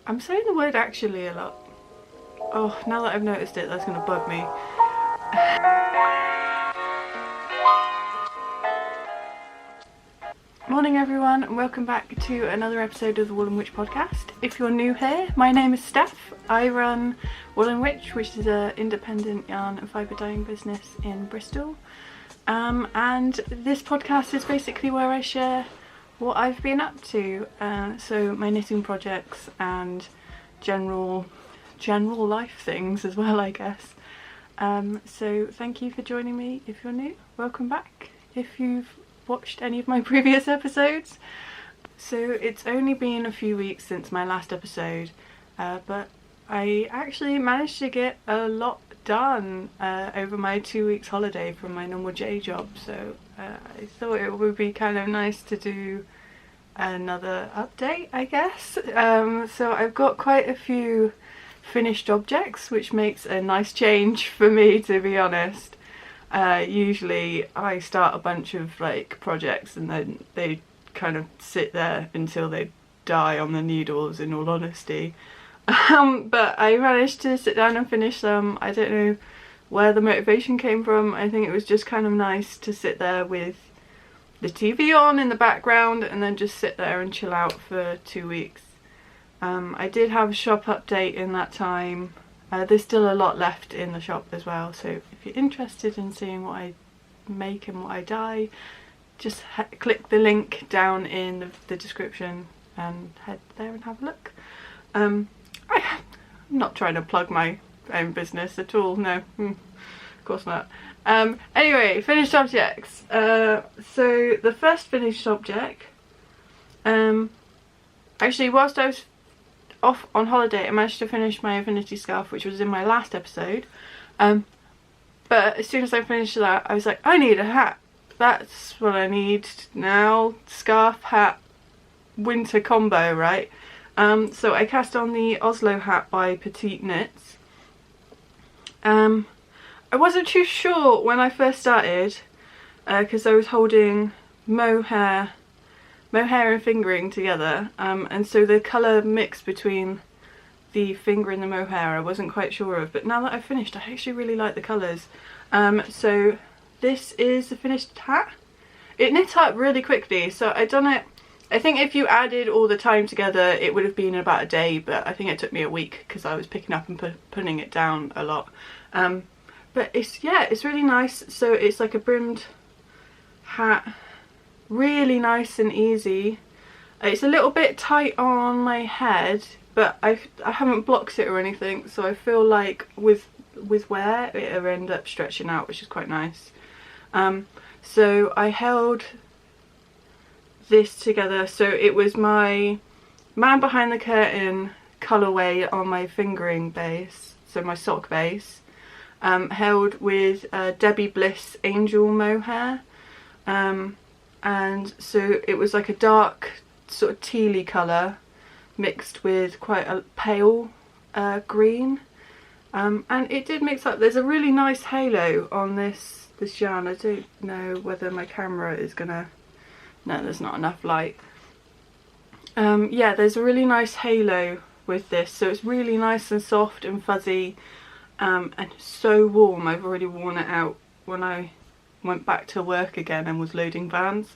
I'm saying the word actually a lot. Oh, now that I've noticed it, that's going to bug me. Morning everyone, and welcome back to another episode of the Woollen Wytch podcast. If you're new here, my name is Steph. I run Woollen Wytch, which is an independent yarn and fibre dyeing business in Bristol. And this podcast is basically where I share what I've been up to. So my knitting projects and general life things as well, I guess. So thank you for joining me. If you're new, welcome back. If you've watched any of my previous episodes. So it's only been a few weeks since my last episode, but I actually managed to get a lot done over my 2 weeks holiday from my normal day job, so I thought it would be kind of nice to do another update, I guess. So I've got quite a few finished objects, which makes a nice change for me, to be honest. Usually I start a bunch of like projects and then they kind of sit there until they die on the needles, in all honesty. But I managed to sit down and finish them. I don't know where the motivation came from. I think it was just kind of nice to sit there with the TV on in the background and then just sit there and chill out for 2 weeks. I did have a shop update in that time. There's still a lot left in the shop as well, so if you're interested in seeing what I make and what I dye, just click the link down in the description and head there and have a look. I'm not trying to plug my own business at all, no, of course not. Anyway, finished objects. So the first finished object, actually whilst I was off on holiday I managed to finish my Affinity scarf, which was in my last episode, but as soon as I finished that I was like, I need a hat. That's what I need now. Scarf, hat, winter combo, right? So I cast on the Oslo hat by Petite Knits. I wasn't too sure when I first started, because I was holding mohair and fingering together, and so the colour mix between the finger and the mohair I wasn't quite sure of, but now that I've finished I actually really like the colours. So this is the finished hat. It knit up really quickly, so I done it, I think if you added all the time together it would have been about a day, but I think it took me a week because I was picking up and putting it down a lot. But it's really nice. So it's like a brimmed hat, really nice and easy. It's a little bit tight on my head, but I haven't blocked it or anything, so I feel like with wear it'll end up stretching out, which is quite nice. So I held this together, so it was my Man Behind the Curtain colourway on my fingering base, so my sock base, held with Debbie Bliss Angel mohair. And so it was like a dark sort of tealy colour mixed with quite a pale green, and it did mix up. There's a really nice halo on this yarn. I don't know whether my camera is gonna, no, there's not enough light. Yeah, there's a really nice halo with this, so it's really nice and soft and fuzzy, and so warm. I've already worn it out when I went back to work again and was loading vans.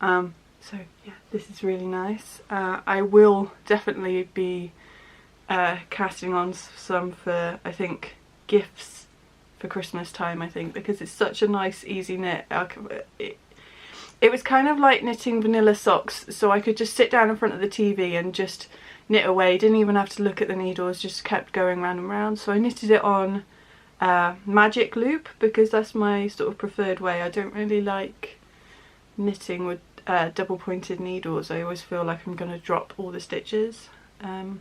So yeah, this is really nice. I will definitely be casting on some for, I think, gifts for Christmas time, I think, because it's such a nice easy knit. It was kind of like knitting vanilla socks, so I could just sit down in front of the TV and just knit away, didn't even have to look at the needles, just kept going round and round. So I knitted it on magic loop because that's my sort of preferred way. I don't really like knitting with double pointed needles. I always feel like I'm going to drop all the stitches. But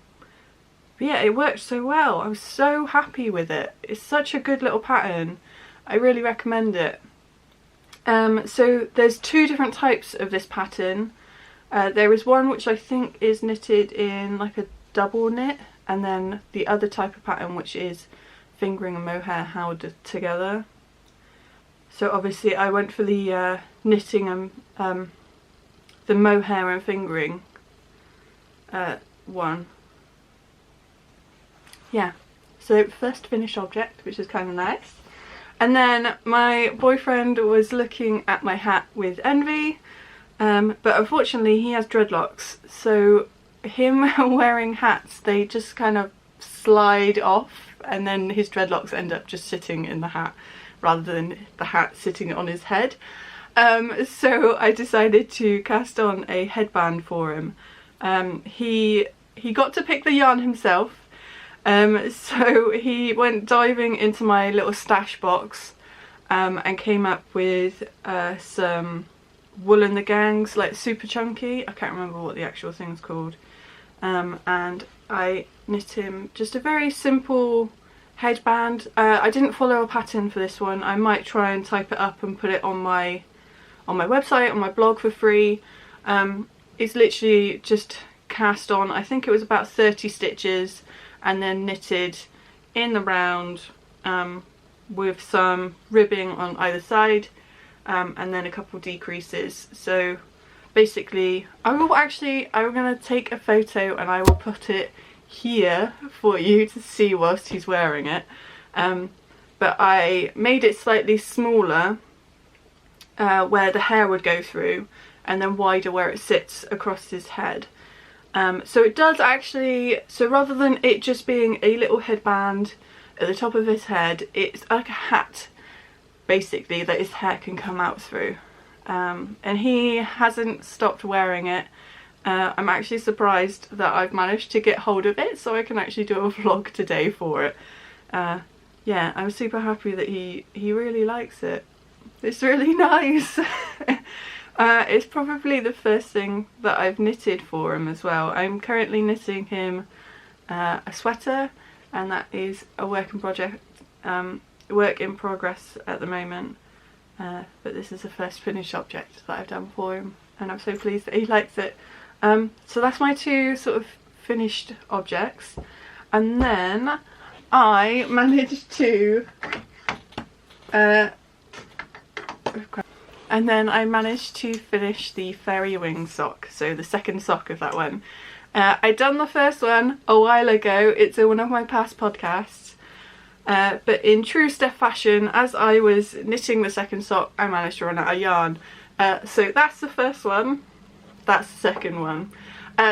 yeah, it worked so well. I was so happy with it. It's such a good little pattern. I really recommend it. So there's two different types of this pattern. There is one which I think is knitted in like a double knit, and then the other type of pattern which is fingering and mohair held together. So obviously I went for the knitting and the mohair and fingering one. yeah, so first finished object, which is kind of nice. And then my boyfriend was looking at my hat with envy, but unfortunately he has dreadlocks, so him wearing hats, they just kind of slide off, and then his dreadlocks end up just sitting in the hat rather than the hat sitting on his head. So I decided to cast on a headband for him. He got to pick the yarn himself. So he went diving into my little stash box and came up with some Woollen Wytch, like super chunky. I can't remember what the actual thing's called. And I knit him just a very simple headband. I didn't follow a pattern for this one. I might try and type it up and put it on my website, on my blog for free. It's literally just cast on, I think it was about 30 stitches, and then knitted in the round with some ribbing on either side, and then a couple decreases. So basically, I'm going to take a photo and I will put it here for you to see whilst he's wearing it. But I made it slightly smaller where the hair would go through, and then wider where it sits across his head. So it does actually, so rather than it just being a little headband at the top of his head, it's like a hat basically that his hair can come out through. And he hasn't stopped wearing it. I'm actually surprised that I've managed to get hold of it, so I can actually do a vlog today for it. Yeah, I'm super happy that he really likes it. It's really nice. It's probably the first thing that I've knitted for him as well. I'm currently knitting him a sweater, and that is a work in progress at the moment. But this is the first finished object that I've done for him, and I'm so pleased that he likes it. So that's my two sort of finished objects, and then I managed to finish the fairy wing sock, so the second sock of that one. I'd done the first one a while ago. It's in one of my past podcasts, but in true Steph fashion, as I was knitting the second sock, I managed to run out of yarn. So that's the first one, that's the second one.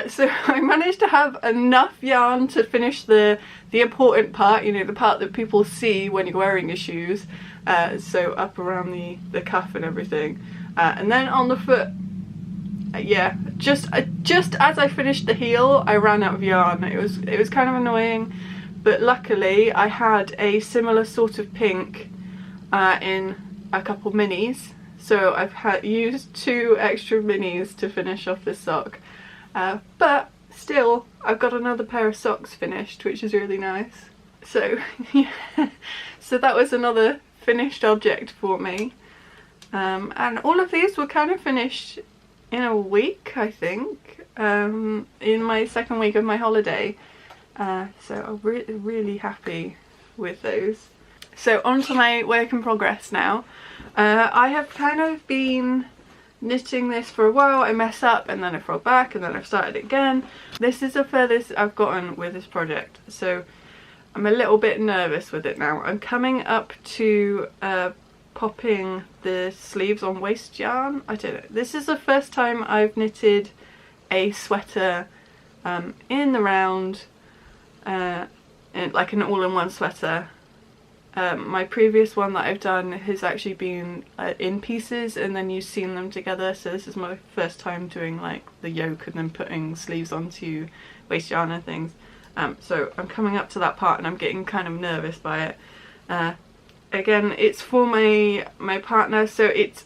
So I managed to have enough yarn to finish the important part, you know, the part that people see when you're wearing your shoes, so up around the cuff and everything, and then on the foot, yeah, just as I finished the heel, I ran out of yarn. It was kind of annoying, but luckily I had a similar sort of pink in a couple minis, so I've used 2 extra minis to finish off this sock. But still, I've got another pair of socks finished, which is really nice. So yeah, so that was another finished object for me. And all of these were kind of finished in a week, I think, in my second week of my holiday. So I'm really happy with those. So on to my work in progress now. I have kind of been knitting this for a while. I mess up and then I throw back and then I've started again. This is the furthest I've gotten with this project, so I'm a little bit nervous with it now. I'm coming up to popping the sleeves on waste yarn. I don't know, this is the first time I've knitted a sweater in the round, like an all-in-one sweater. My previous one that I've done has actually been in pieces and then you've seen them together, so this is my first time doing like the yoke and then putting sleeves onto waste yarn and things. So I'm coming up to that part and I'm getting kind of nervous by it. Again, it's for my partner, so it's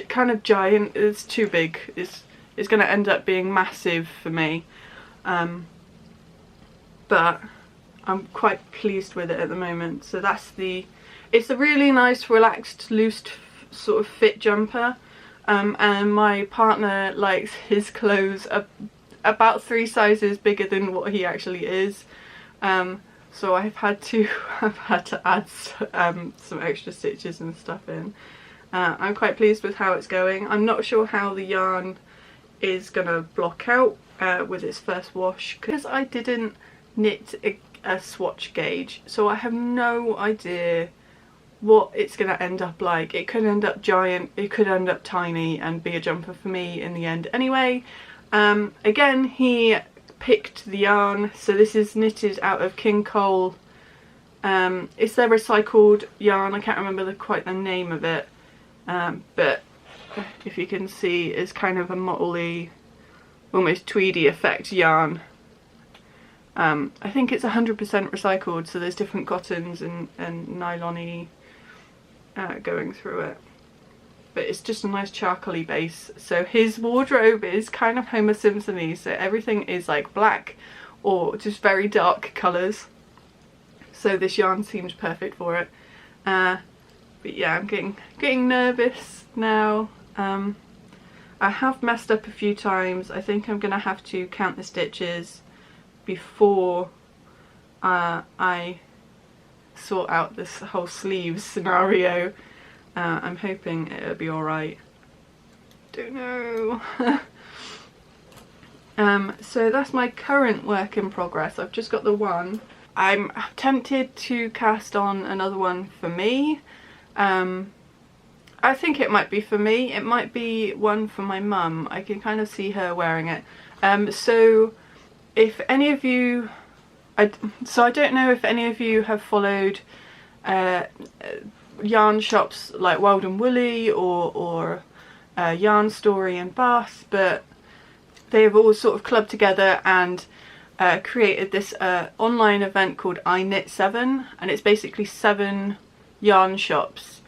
kind of giant. It's too big. It's going to end up being massive for me, but I'm quite pleased with it at the moment. So it's a really nice, relaxed, loose sort of fit jumper, and my partner likes his clothes about 3 sizes bigger than what he actually is. So I've had to add some extra stitches and stuff in. I'm quite pleased with how it's going. I'm not sure how the yarn is gonna block out with its first wash, because I didn't knit a swatch gauge, so I have no idea what it's going to end up like. It could end up giant, it could end up tiny and be a jumper for me in the end anyway. Again, he picked the yarn, so this is knitted out of King Cole. It's their recycled yarn, I can't remember quite the name of it, but if you can see, it's kind of a mottly, almost tweedy effect yarn. I think it's 100% recycled, so there's different cottons and nylon-y going through it. But it's just a nice charcoaly base. So his wardrobe is kind of Homer Simpson-y, so everything is like black or just very dark colours. So this yarn seems perfect for it. But yeah, I'm getting nervous now. I have messed up a few times. I think I'm gonna have to count the stitches before I sort out this whole sleeves scenario. I'm hoping it'll be alright. Don't know. So that's my current work in progress. I've just got the one. I'm tempted to cast on another one for me. I think it might be for me. It might be one for my mum. I can kind of see her wearing it. So if any of you, I don't know if any of you have followed yarn shops like Wild and Woolly or Yarn Story in Bath, but they have all sort of clubbed together and created this online event called I Knit 7, and it's basically 7 yarn shops.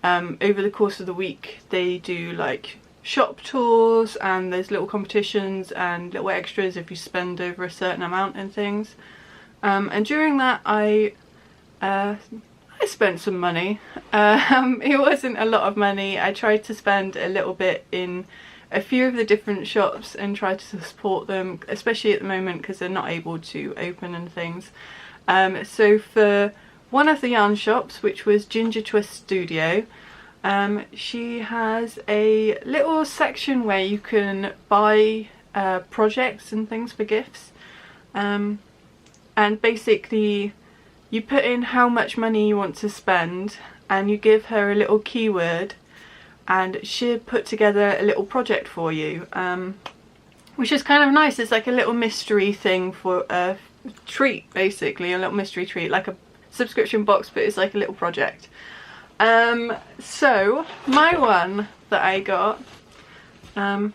Over the course of the week they do like shop tours, and there's little competitions and little extras if you spend over a certain amount and things. And during that I spent some money. It wasn't a lot of money. I tried to spend a little bit in a few of the different shops and try to support them, especially at the moment because they're not able to open and things. So for one of the yarn shops, which was Ginger Twist Studio, she has a little section where you can buy projects and things for gifts, and basically you put in how much money you want to spend and you give her a little keyword and she'll put together a little project for you, which is kind of nice. It's like a little mystery thing for a treat, basically a little mystery treat, like a subscription box, but it's like a little project. So my one that I got, and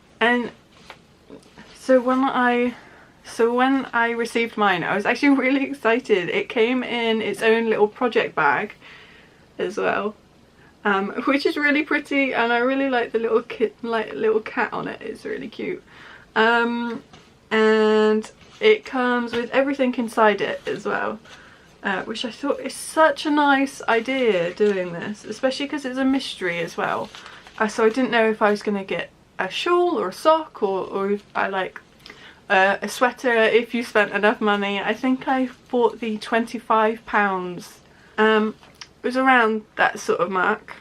so when I received mine, I was actually really excited. It came in its own little project bag as well, which is really pretty, and I really like the little little cat on it. It's really cute. And it comes with everything inside it as well, which I thought is such a nice idea doing this, especially because it's a mystery as well. So I didn't know if I was going to get a shawl or a sock, or if I like a sweater if you spent enough money. I think I bought the £25. It was around that sort of mark,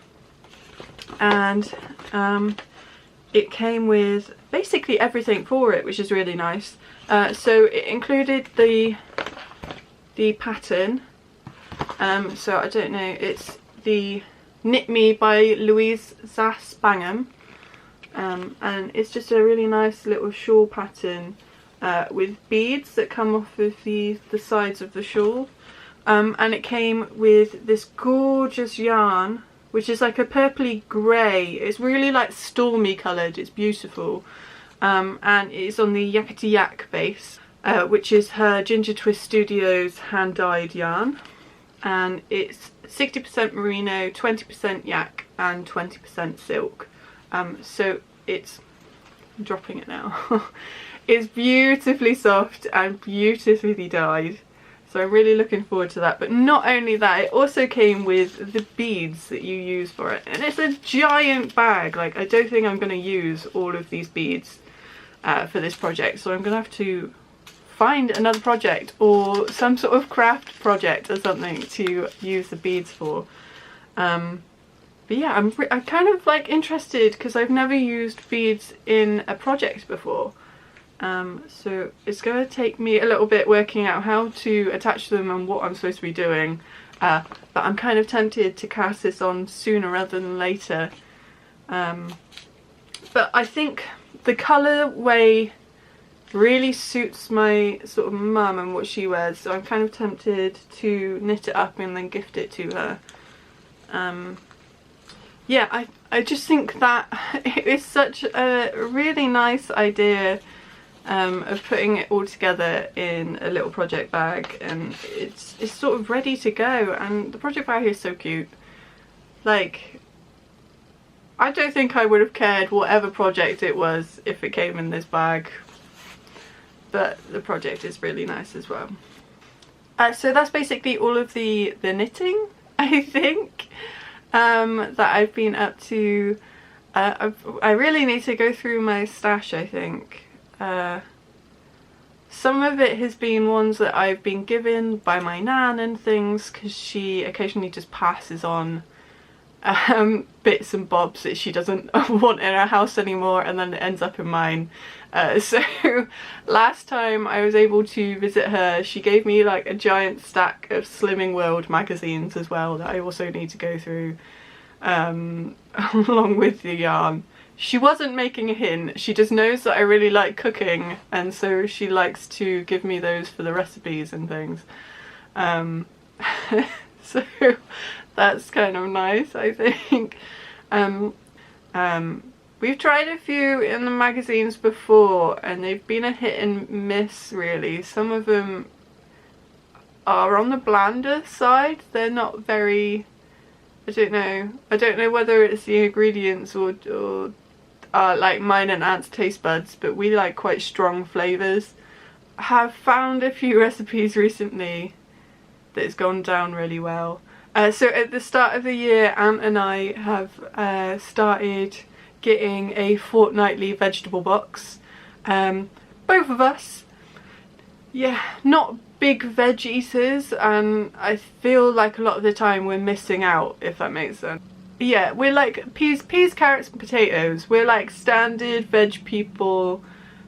and it came with basically everything for it, which is really nice. So it included the pattern. So I don't know, it's the Knit Me by Louise Zass Bangham, and it's just a really nice little shawl pattern with beads that come off of the sides of the shawl, and it came with this gorgeous yarn which is like a purpley grey. It's really like stormy coloured. It's beautiful, and it's on the Yakety Yak base, which is her Ginger Twist Studios hand dyed yarn, and it's 60% merino, 20% yak and 20% silk. So it's, I'm dropping it now. It's beautifully soft and beautifully dyed, so I'm really looking forward to that. But not only that, it also came with the beads that you use for it, and it's a giant bag. Like, I don't think I'm going to use all of these beads for this project, so I'm going to have to find another project or some sort of craft project or something to use the beads for. But yeah, I'm kind of like interested because I've never used beads in a project before. So it's going to take me a little bit working out how to attach them and what I'm supposed to be doing, but I'm kind of tempted to cast this on sooner rather than later. But I think the colourway really suits my sort of mum and what she wears, so I'm kind of tempted to knit it up and then gift it to her. Yeah, I just think that it is such a really nice idea of putting it all together in a little project bag, and it's sort of ready to go, and the project bag is so cute. Like, I don't think I would have cared whatever project it was if it came in this bag, but the project is really nice as well. So that's basically all of the knitting, I think, that I've been up to. I really need to go through my stash, I think. Some of it has been ones that I've been given by my nan and things, because she occasionally just passes on bits and bobs that she doesn't want in her house anymore, and then it ends up in mine. So last time I was able to visit her, she gave me like a giant stack of Slimming World magazines as well that I also need to go through along with the yarn. She wasn't making a hint, she just knows that I really like cooking, and so she likes to give me those for the recipes and things. So that's kind of nice, I think. We've tried a few in the magazines before and they've been a hit and miss, really. Some of them are on the blander side. They're not very, I don't know whether it's the ingredients or like mine and Aunt's taste buds, but we like quite strong flavours. I have found a few recipes recently that has gone down really well. So at the start of the year, Aunt and I have started getting a fortnightly vegetable box. Both of us, yeah, not big veg eaters, and I feel like a lot of the time we're missing out, if that makes sense. Yeah, we're like peas, carrots and potatoes. We're like standard veg people.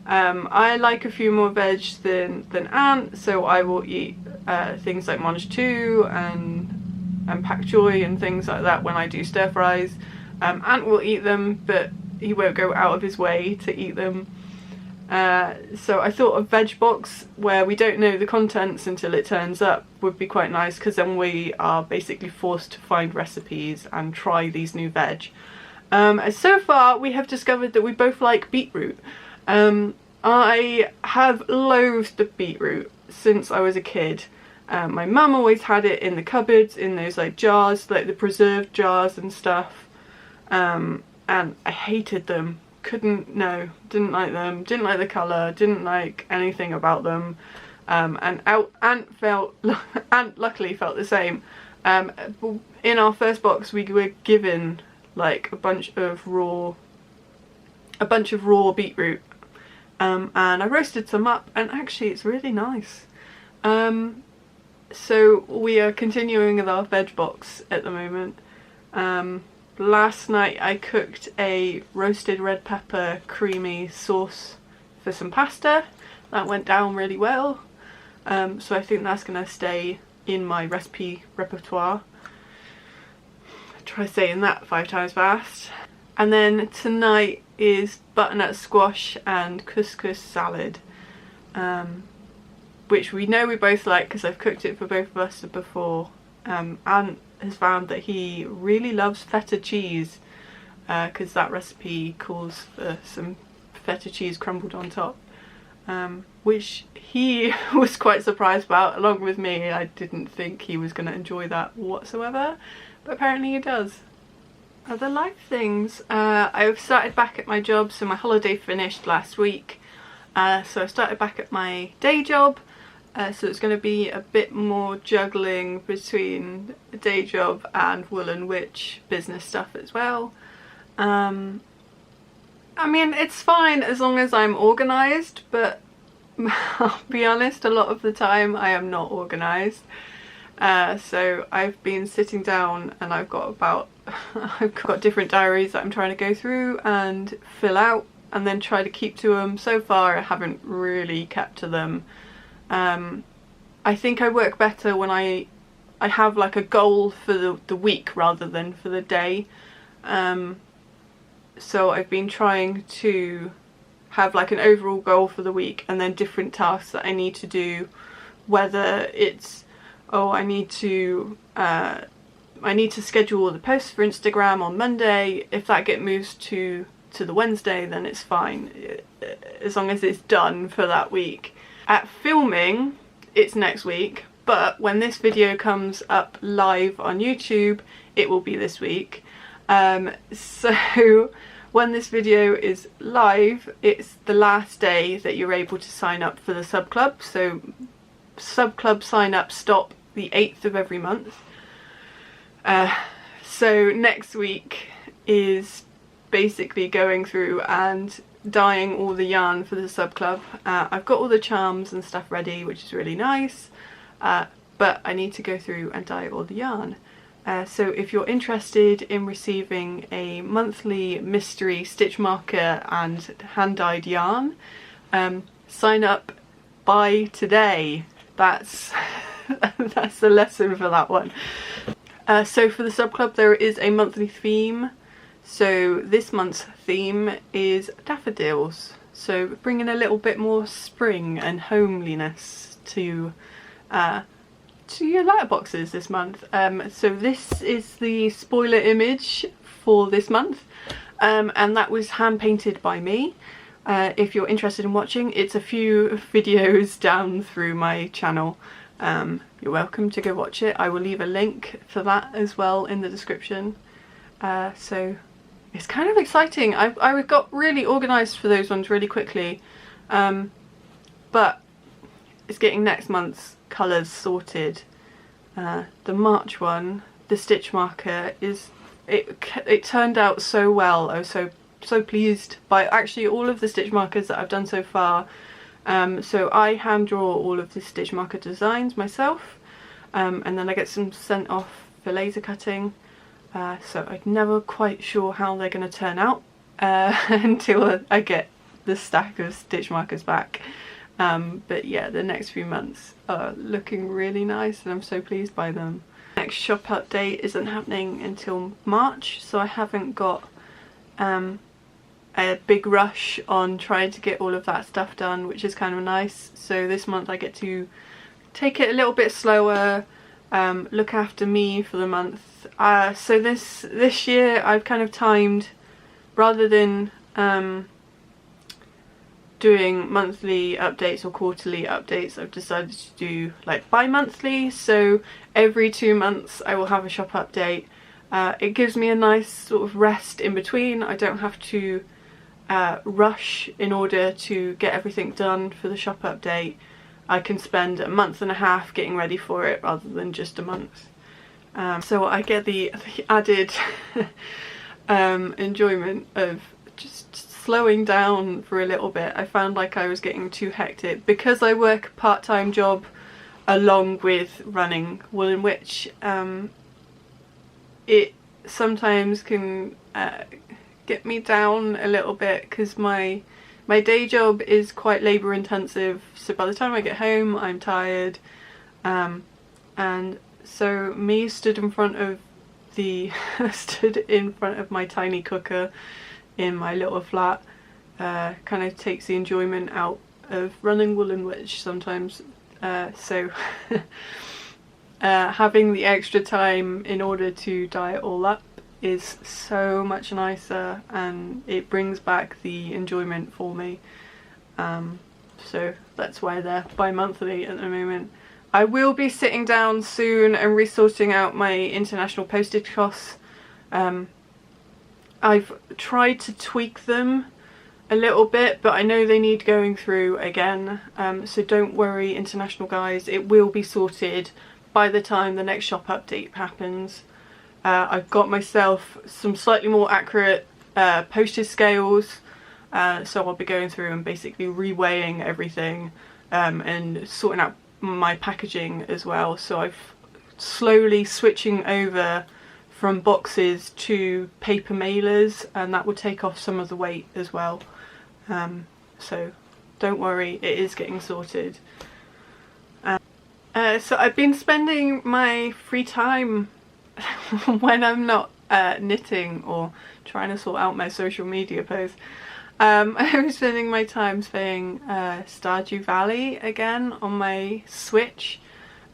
I like a few more veg than Aunt, so I will eat things like mange tout and pak choy and things like that when I do stir fries. Aunt will eat them, but he won't go out of his way to eat them. So I thought a veg box where we don't know the contents until it turns up would be quite nice, because then we are basically forced to find recipes and try these new veg. So far we have discovered that we both like beetroot. I have loathed beetroot since I was a kid. My mum always had it in the cupboards, in those like jars, like the preserved jars and stuff, and I hated them. Didn't like them, didn't like the colour, didn't like anything about them, and Aunt luckily felt the same. In our first box we were given like a bunch of raw beetroot, and I roasted some up, and actually it's really nice. So we are continuing with our veg box at the moment. Last night I cooked a roasted red pepper creamy sauce for some pasta. That went down really well. So I think that's going to stay in my recipe repertoire. Try saying that 5 times fast. And then tonight is butternut squash and couscous salad, which we know we both like because I've cooked it for both of us before. Aunt has found that he really loves feta cheese, because that recipe calls for some feta cheese crumbled on top, which he was quite surprised about, along with me. I didn't think he was going to enjoy that whatsoever, but apparently he does. Other life things. I've started back at my job, so my holiday finished last week, so I started back at my day job. So it's going to be a bit more juggling between a day job and Woollen Wytch business stuff as well. I mean, it's fine as long as I'm organised, but I'll be honest, a lot of the time I am not organised. So I've been sitting down and I've got different diaries that I'm trying to go through and fill out, and then try to keep to them. So far I haven't really kept to them. I think I work better when I have like a goal for the week rather than for the day. So I've been trying to have like an overall goal for the week and then different tasks that I need to do, whether it's, oh, I need to schedule all the posts for Instagram on Monday. If that gets moved to the Wednesday, then it's fine, as long as it's done for that week. At filming, it's next week, but when this video comes up live on YouTube, it will be this week. So when this video is live, it's the last day that you're able to sign up for the sub club. So sub club sign up stop the 8th of every month. So next week is basically going through and dyeing all the yarn for the sub club. I've got all the charms and stuff ready, which is really nice, but I need to go through and dye all the yarn. So if you're interested in receiving a monthly mystery stitch marker and hand-dyed yarn, sign up by today. That's that's the lesson for that one. So for the sub club there is a monthly theme. So this month's theme is daffodils. So bringing a little bit more spring and homeliness to your letterboxes this month. So this is the spoiler image for this month, and that was hand painted by me. If you're interested in watching, it's a few videos down through my channel. You're welcome to go watch it. I will leave a link for that as well in the description. So it's kind of exciting. I got really organised for those ones really quickly, but it's getting next month's colours sorted. The March one, the stitch marker, it turned out so well. I was so pleased by actually all of the stitch markers that I've done so far. So I hand draw all of the stitch marker designs myself, and then I get some sent off for laser cutting. So I'm never quite sure how they're going to turn out until I get the stack of stitch markers back. But yeah, the next few months are looking really nice and I'm so pleased by them. Next shop update isn't happening until March, so I haven't got a big rush on trying to get all of that stuff done, which is kind of nice. So this month I get to take it a little bit slower, look after me for the month. So this year I've kind of timed, rather than doing monthly updates or quarterly updates, I've decided to do like bi-monthly. So every 2 months I will have a shop update. It gives me a nice sort of rest in between. I don't have to rush in order to get everything done for the shop update. I can spend a month and a half getting ready for it rather than just a month. So I get the added enjoyment of just slowing down for a little bit. I found like I was getting too hectic because I work a part-time job along with running Woollen Wytch. It sometimes can get me down a little bit because my day job is quite labour intensive, so by the time I get home I'm tired, and so me stood in front of my tiny cooker in my little flat kind of takes the enjoyment out of running Woollen Wytch sometimes. So having the extra time in order to dye it all up is so much nicer, and it brings back the enjoyment for me. So that's why they're bi-monthly at the moment. I will be sitting down soon and resorting out my international postage costs. I've tried to tweak them a little bit, but I know they need going through again. So don't worry, international guys, it will be sorted by the time the next shop update happens. I've got myself some slightly more accurate postage scales, so I'll be going through and basically reweighing everything, and sorting out my packaging as well. So I've slowly switching over from boxes to paper mailers, and that will take off some of the weight as well. so don't worry, it is getting sorted. So I've been spending my free time when I'm not knitting or trying to sort out my social media posts. I'm spending my time playing Stardew Valley again on my Switch.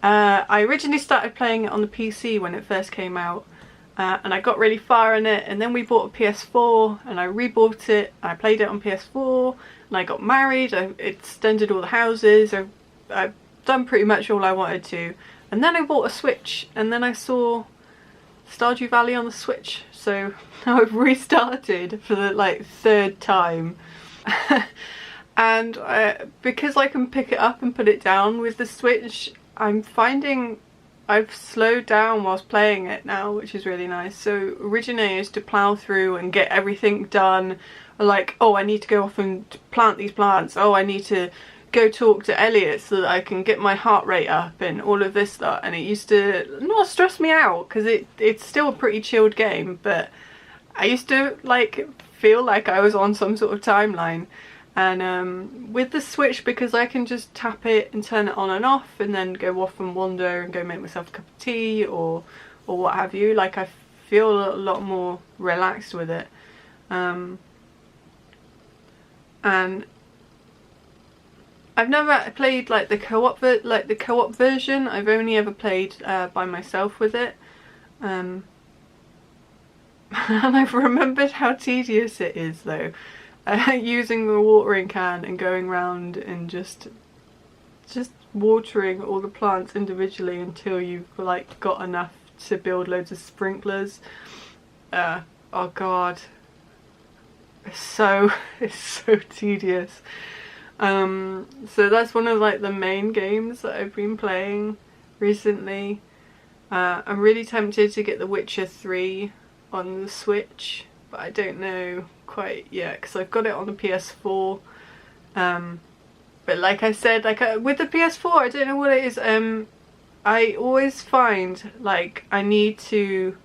I originally started playing it on the PC when it first came out, and I got really far in it, and then we bought a PS4 and I rebought it. I played it on PS4 and I got married, I extended all the houses, I've done pretty much all I wanted to, and then I bought a Switch, and then I saw Stardew Valley on the Switch, so now I've restarted for the like 3rd time. And because I can pick it up and put it down with the Switch, I'm finding I've slowed down whilst playing it now, which is really nice. So originally I used to plough through and get everything done, like, oh, I need to go off and plant these plants, oh, I need to go talk to Elliot so that I can get my heart rate up and all of this stuff, and it used to not stress me out because it's still a pretty chilled game, but I used to like feel like I was on some sort of timeline. And with the Switch, because I can just tap it and turn it on and off and then go off and wander and go make myself a cup of tea or what have you, like I feel a lot more relaxed with it. And I've never played like the co-op version. I've only ever played by myself with it, and I've remembered how tedious it is though, using the watering can and going around and just watering all the plants individually until you've like got enough to build loads of sprinklers. Oh god, it's so tedious. So that's one of like the main games that I've been playing recently. I'm really tempted to get The Witcher 3 on the Switch, but I don't know quite yet because I've got it on the PS4. But like I said, like with the PS4, I don't know what it is. I always find like I need to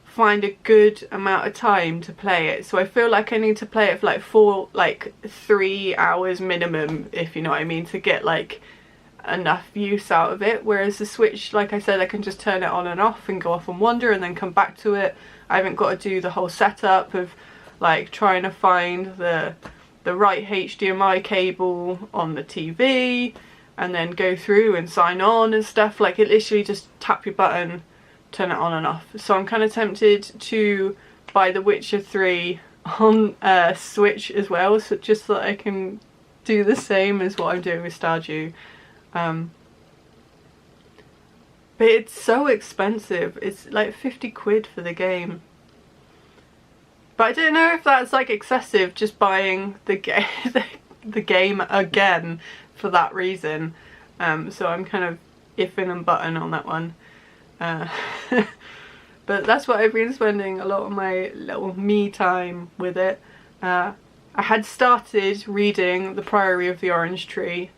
find a good amount of time to play it, so I feel like I need to play it for like 3 hours minimum, if you know what I mean, to get like enough use out of it. Whereas the Switch, like I said, I can just turn it on and off and go off and wander and then come back to it. I haven't got to do the whole setup of like trying to find the right HDMI cable on the TV and then go through and sign on and stuff. Like it literally just tap your button, turn it on and off. So I'm kind of tempted to buy The Witcher 3 on Switch as well, so just so that I can do the same as what I'm doing with Stardew. But it's so expensive. It's like 50 quid for the game. But I don't know if that's like excessive, just buying the game again for that reason. So I'm kind of iffing and butting on that one. But that's what I've been spending a lot of my little me time with it. I had started reading The Priory of the Orange Tree,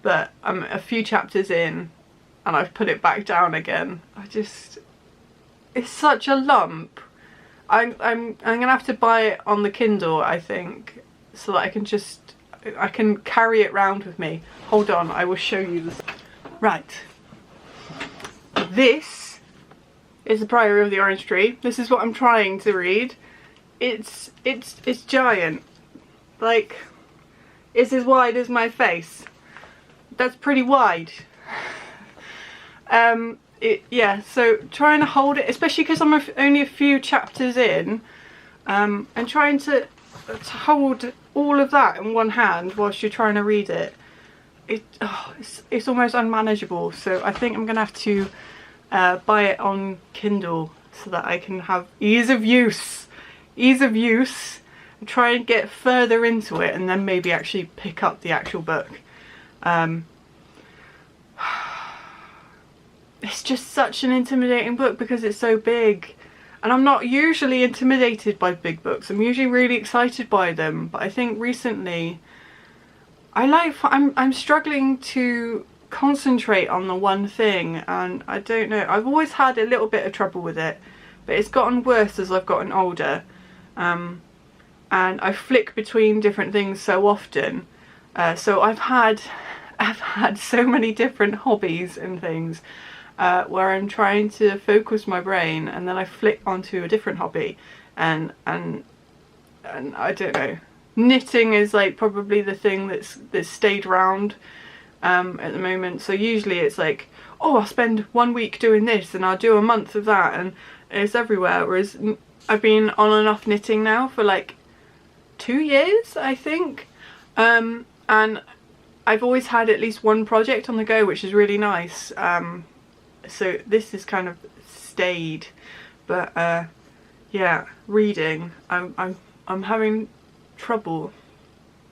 but I'm a few chapters in and I've put it back down again. It's such a lump. I'm gonna have to buy it on the Kindle, I think, so that I can carry it around with me. Hold on, I will show you this. Right. This is The Priory of the Orange Tree. This is what I'm trying to read. It's giant. Like, it's as wide as my face. That's pretty wide. Yeah, so trying to hold it, especially because I'm only a few chapters in, and trying to hold all of that in one hand whilst you're trying to read it. It's almost unmanageable. So I think I'm gonna have to buy it on Kindle so that I can have ease of use, and try and get further into it, and then maybe actually pick up the actual book. It's just such an intimidating book because it's so big, and I'm not usually intimidated by big books. I'm usually really excited by them, but I think recently I'm struggling to concentrate on the one thing, and I don't know, I've always had a little bit of trouble with it, but it's gotten worse as I've gotten older. and I flick between different things so often. So I've had so many different hobbies and things where I'm trying to focus my brain, and then I flick onto a different hobby, and I don't know. Knitting is like probably the thing that's stayed around at the moment. So usually it's like, oh, I'll spend 1 week doing this and I'll do a month of that, and it's everywhere. Whereas I've been on and off knitting now for like 2 years, I think, and I've always had at least one project on the go, which is really nice. So this is kind of stayed, but yeah, reading, I'm having trouble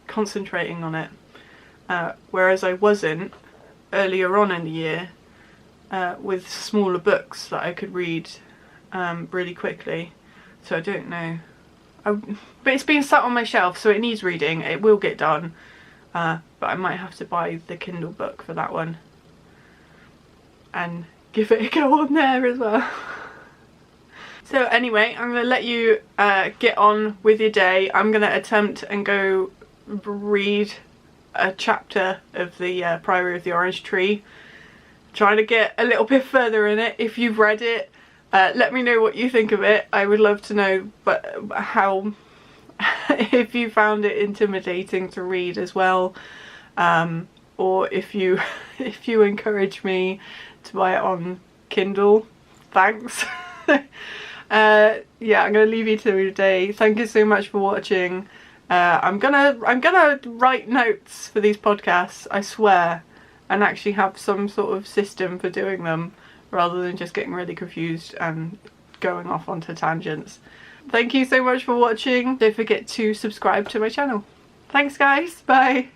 concentrating on it, whereas I wasn't earlier on in the year with smaller books that I could read really quickly. So I don't know, but it's been sat on my shelf, so it needs reading. It will get done, but I might have to buy the Kindle book for that one and give it a go on there as well. So anyway, I'm going to let you get on with your day. I'm going to attempt and go read a chapter of the Priory of the Orange Tree. Trying to get a little bit further in it. If you've read it, let me know what you think of it. I would love to know how if you found it intimidating to read as well, or if you encourage me to buy it on Kindle. Thanks. Yeah, I'm gonna leave you to today. Thank you so much for watching. I'm gonna write notes for these podcasts, I swear, and actually have some sort of system for doing them, rather than just getting really confused and going off onto tangents. Thank you so much for watching. Don't forget to subscribe to my channel. Thanks guys, bye!